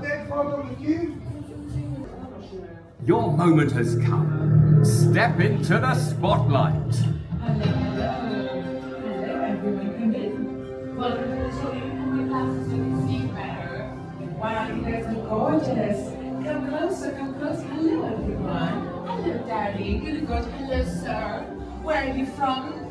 take photo with you? Your moment has come. Step into the spotlight. Hello, everyone, come in. Welcome to the show. You can be classes, you can see better. Wow, you guys look gorgeous. Come closer, come closer. Hello, everyone. Hello, darling. You look good. Hello, sir. Where are you from?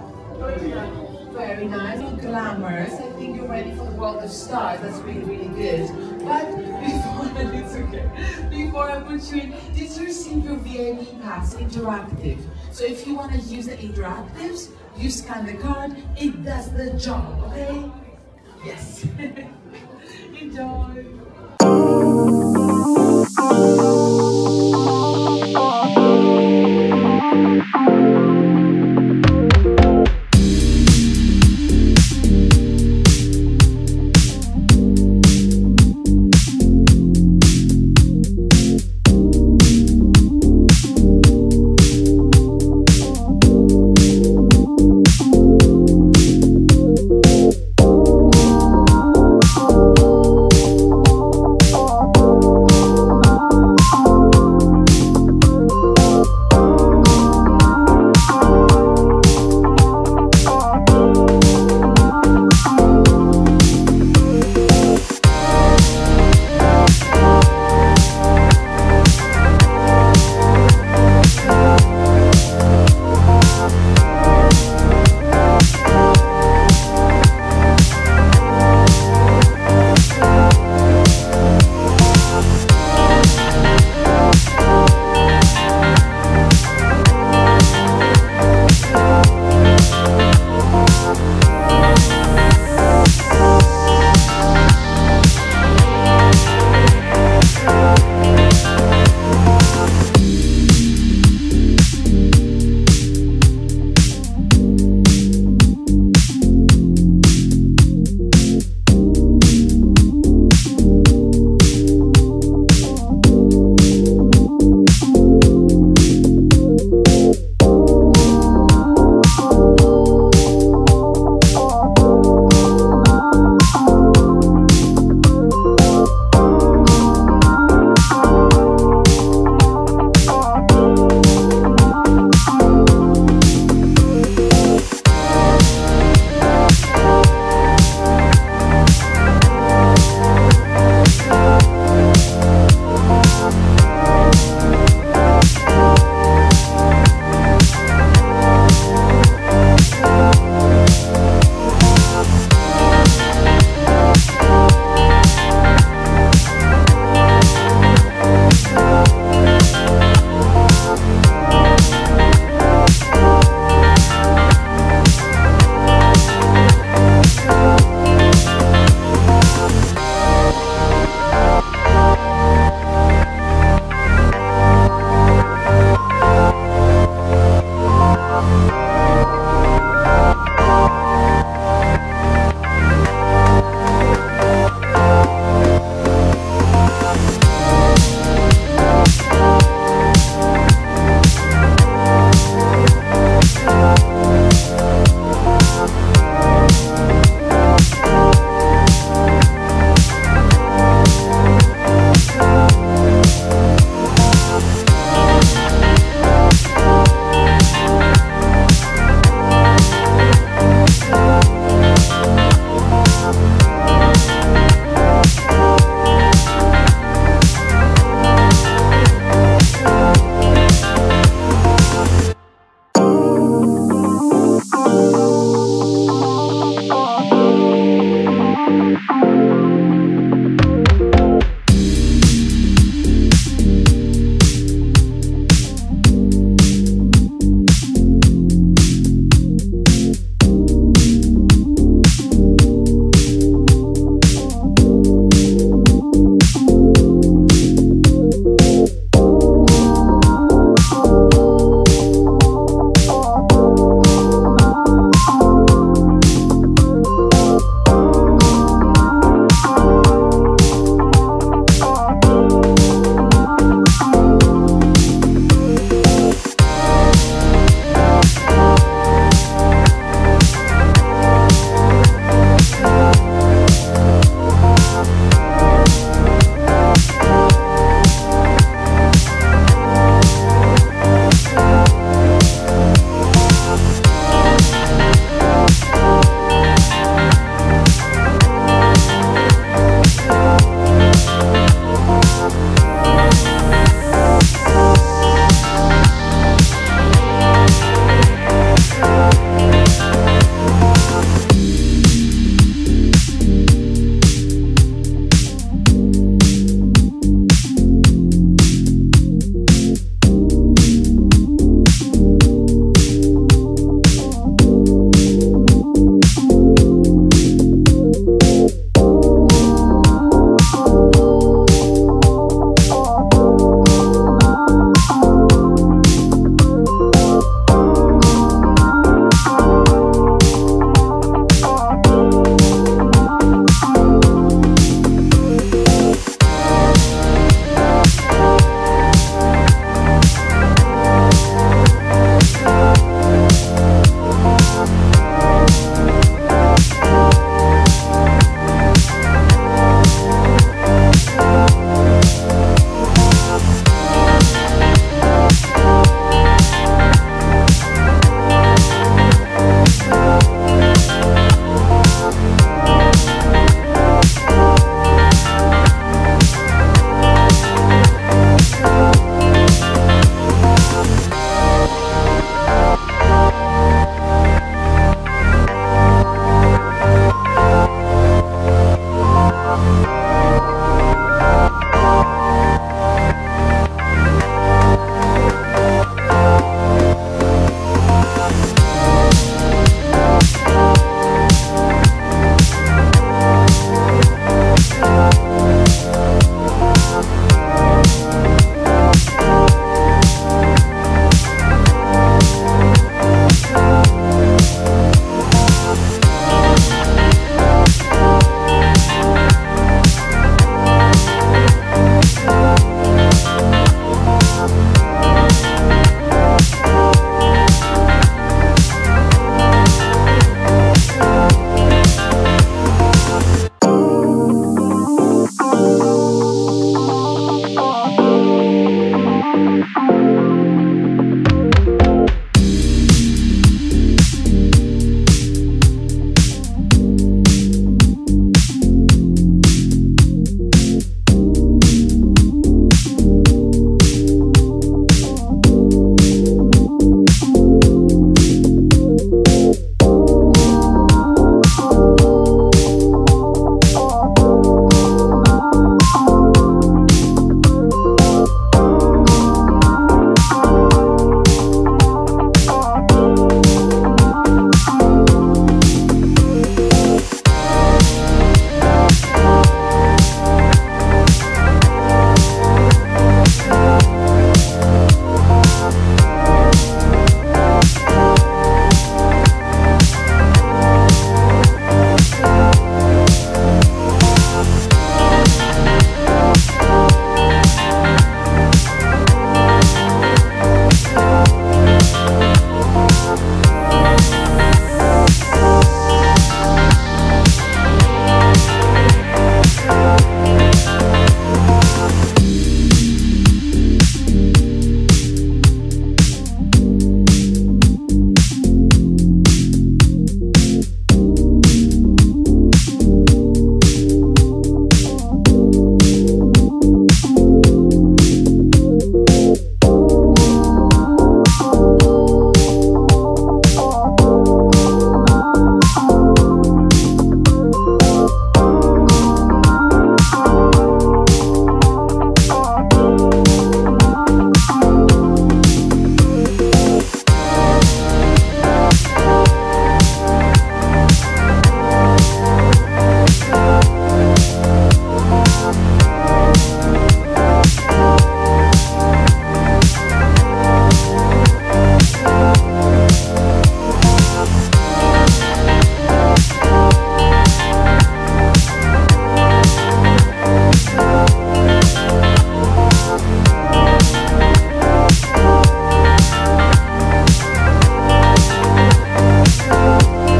Very nice. So glamorous. I think you're ready for the world of stars. That's really, really good. But before, it's okay. Before I put you in, did you receive your VIP pass interactive? So if you want to use the interactives, you scan the card. It does the job. Okay? Yes. Enjoy.